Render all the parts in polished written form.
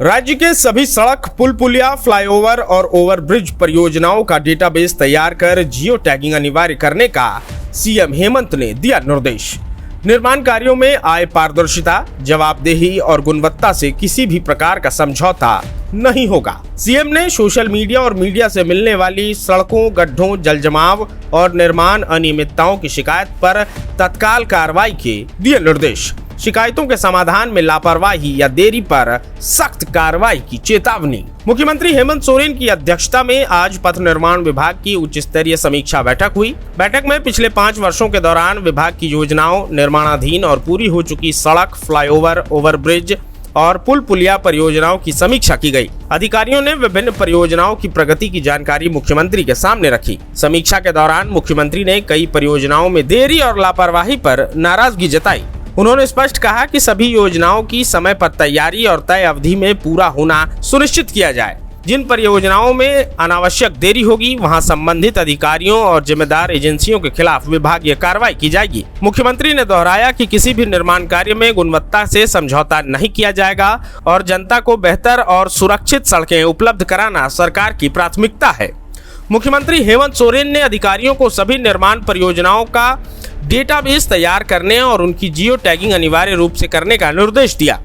राज्य के सभी सड़क, पुल पुलिया, फ्लाईओवर और ओवरब्रिज परियोजनाओं का डेटाबेस तैयार कर जियो टैगिंग अनिवार्य करने का सीएम हेमंत ने दिया निर्देश। निर्माण कार्यों में आय पारदर्शिता, जवाबदेही और गुणवत्ता से किसी भी प्रकार का समझौता नहीं होगा। सीएम ने सोशल मीडिया और मीडिया से मिलने वाली सड़कों, गड्ढों, जलजमाव और निर्माण अनियमितताओं की शिकायत पर तत्काल कार्रवाई के दिए निर्देश। शिकायतों के समाधान में लापरवाही या देरी पर सख्त कार्रवाई की चेतावनी। मुख्यमंत्री हेमंत सोरेन की अध्यक्षता में आज पथ निर्माण विभाग की उच्च स्तरीय समीक्षा बैठक हुई। बैठक में पिछले 5 वर्षों के दौरान विभाग की योजनाओं, निर्माणाधीन और पूरी हो चुकी सड़क, फ्लाईओवर, ओवरब्रिज और पुल पुलिया परियोजनाओं की समीक्षा की गई। अधिकारियों ने विभिन्न परियोजनाओं की प्रगति की जानकारी मुख्यमंत्री के सामने रखी। समीक्षा के दौरान मुख्यमंत्री ने कई परियोजनाओं में देरी और लापरवाही पर नाराजगी जताई। उन्होंने स्पष्ट कहा कि सभी योजनाओं की समय पर तैयारी और तय अवधि में पूरा होना सुनिश्चित किया जाए। जिन परियोजनाओं में अनावश्यक देरी होगी, वहां संबंधित अधिकारियों और जिम्मेदार एजेंसियों के खिलाफ विभागीय कार्रवाई की जाएगी। मुख्यमंत्री ने दोहराया कि किसी भी निर्माण कार्य में गुणवत्ता से समझौता नहीं किया जाएगा और जनता को बेहतर और सुरक्षित सड़कें उपलब्ध कराना सरकार की प्राथमिकता है। मुख्यमंत्री हेमंत सोरेन ने अधिकारियों को सभी निर्माण परियोजनाओं का डेटाबेस तैयार करने और उनकी जियो टैगिंग अनिवार्य रूप से करने का निर्देश दिया।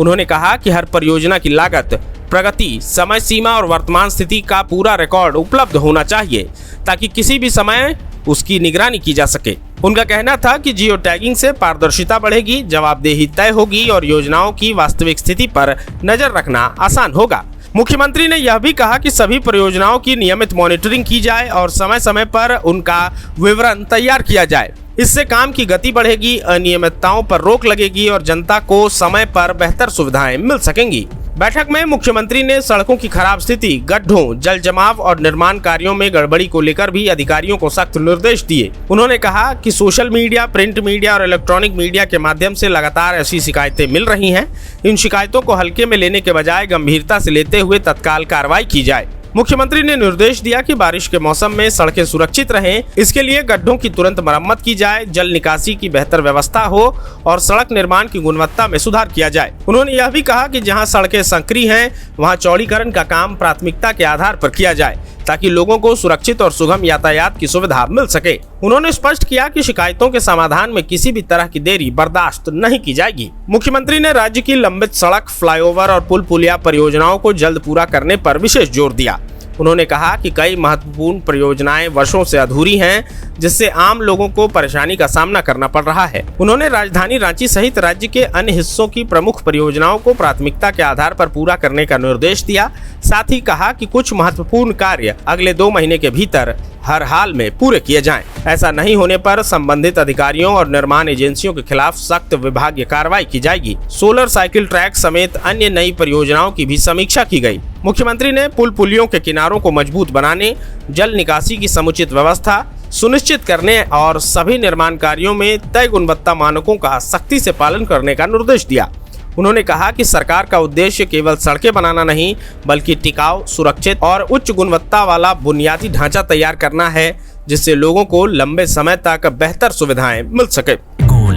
उन्होंने कहा कि हर परियोजना की लागत, प्रगति, समय सीमा और वर्तमान स्थिति का पूरा रिकॉर्ड उपलब्ध होना चाहिए ताकि किसी भी समय उसकी निगरानी की जा सके। उनका कहना था कि जियो टैगिंग से पारदर्शिता बढ़ेगी, जवाबदेही तय होगी और योजनाओं की वास्तविक स्थिति पर नजर रखना आसान होगा। मुख्यमंत्री ने यह भी कहा कि सभी परियोजनाओं की नियमित मॉनिटरिंग की जाए और समय समय पर उनका विवरण तैयार किया जाए। इससे काम की गति बढ़ेगी, अनियमितताओं पर रोक लगेगी और जनता को समय पर बेहतर सुविधाएं मिल सकेंगी। बैठक में मुख्यमंत्री ने सड़कों की खराब स्थिति, गड्ढों, जल जमाव और निर्माण कार्यों में गड़बड़ी को लेकर भी अधिकारियों को सख्त निर्देश दिए। उन्होंने कहा कि सोशल मीडिया, प्रिंट मीडिया और इलेक्ट्रॉनिक मीडिया के माध्यम से लगातार ऐसी शिकायतें मिल रही हैं। इन शिकायतों को हल्के में लेने के बजाय गंभीरता से लेते हुए तत्काल कार्रवाई की जाए। मुख्यमंत्री ने निर्देश दिया कि बारिश के मौसम में सड़कें सुरक्षित रहें, इसके लिए गड्ढों की तुरंत मरम्मत की जाए, जल निकासी की बेहतर व्यवस्था हो और सड़क निर्माण की गुणवत्ता में सुधार किया जाए। उन्होंने यह भी कहा कि जहां सड़कें संकरी हैं, वहां चौड़ीकरण का काम प्राथमिकता के आधार पर किया जाए ताकि लोगों को सुरक्षित और सुगम यातायात की सुविधा मिल सके। उन्होंने स्पष्ट किया कि शिकायतों के समाधान में किसी भी तरह की देरी बर्दाश्त नहीं की जाएगी। मुख्यमंत्री ने राज्य की लंबित सड़क, फ्लाईओवर और पुल पुलिया परियोजनाओं को जल्द पूरा करने पर विशेष जोर दिया। उन्होंने कहा कि कई महत्वपूर्ण परियोजनाएं वर्षों से अधूरी हैं, जिससे आम लोगों को परेशानी का सामना करना पड़ रहा है। उन्होंने राजधानी रांची सहित राज्य के अन्य हिस्सों की प्रमुख परियोजनाओं को प्राथमिकता के आधार पर पूरा करने का निर्देश दिया। साथ ही कहा कि कुछ महत्वपूर्ण कार्य अगले 2 महीने के भीतर हर हाल में पूरे किए जाएं। ऐसा नहीं होने पर संबंधित अधिकारियों और निर्माण एजेंसियों के खिलाफ सख्त विभागीय कार्रवाई की जाएगी। सोलर साइकिल ट्रैक समेत अन्य नई परियोजनाओं की भी समीक्षा की गई। मुख्यमंत्री ने पुल पुलियों के किनारों को मजबूत बनाने, जल निकासी की समुचित व्यवस्था सुनिश्चित करने और सभी निर्माण कार्यों में तय गुणवत्ता मानकों का सख्ती से पालन करने का निर्देश दिया। उन्होंने कहा कि सरकार का उद्देश्य केवल सड़कें बनाना नहीं, बल्कि टिकाऊ, सुरक्षित और उच्च गुणवत्ता वाला बुनियादी ढांचा तैयार करना है, जिससे लोगों को लंबे समय तक बेहतर सुविधाएं मिल सके।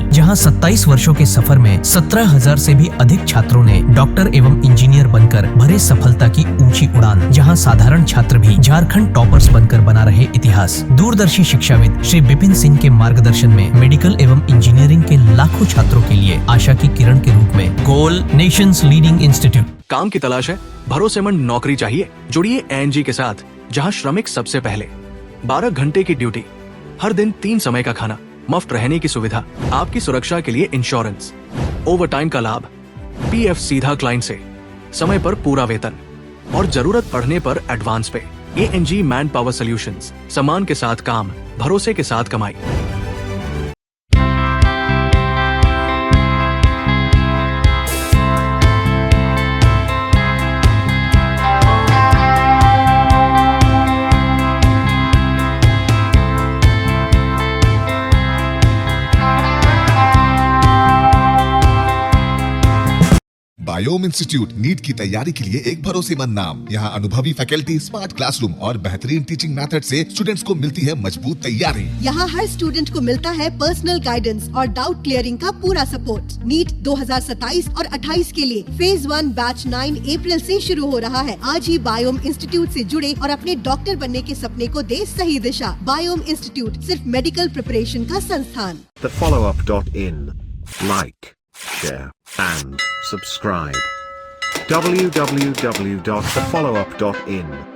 जहां 27 वर्षों के सफर में 17,000 से भी अधिक छात्रों ने डॉक्टर एवं इंजीनियर बनकर भरे सफलता की ऊंची उड़ान, जहां साधारण छात्र भी झारखंड टॉपर्स बनकर बना रहे इतिहास। दूरदर्शी शिक्षाविद श्री विपिन सिंह के मार्गदर्शन में मेडिकल एवं इंजीनियरिंग के लाखों छात्रों के लिए आशा की किरण के रूप में गोल, नेशंस लीडिंग इंस्टीट्यूट। काम की तलाश है, भरोसेमंद नौकरी चाहिए? जुड़िए एएनजी के साथ, जहां श्रमिक सबसे पहले। 12 घंटे की ड्यूटी, हर दिन 3 समय का खाना, मुफ्त रहने की सुविधा, आपकी सुरक्षा के लिए इंश्योरेंस, ओवरटाइम का लाभ, पीएफ सीधा क्लाइंट से, समय पर पूरा वेतन और जरूरत पड़ने पर एडवांस पे। एएनजी मैन पावर सॉल्यूशंस, सम्मान के साथ काम, भरोसे के साथ कमाई। बायोम इंस्टीट्यूट नीट की तैयारी के लिए एक भरोसेमंद नाम। यहाँ अनुभवी फैकल्टी, स्मार्ट क्लासरूम और बेहतरीन टीचिंग मेथड से स्टूडेंट्स को मिलती है मजबूत तैयारी। यहाँ हर स्टूडेंट को मिलता है पर्सनल गाइडेंस और डाउट क्लियरिंग का पूरा सपोर्ट। नीट 2027 और 28 के लिए फेज 1 बैच 9 अप्रैल से शुरू हो रहा है। आज ही बायोम इंस्टीट्यूट से जुड़े और अपने डॉक्टर बनने के सपने को दे सही दिशा। बायोम इंस्टीट्यूट सिर्फ मेडिकल प्रिपरेशन का संस्थान। thefollowup.in. Like, share, and subscribe. www.thefollowup.in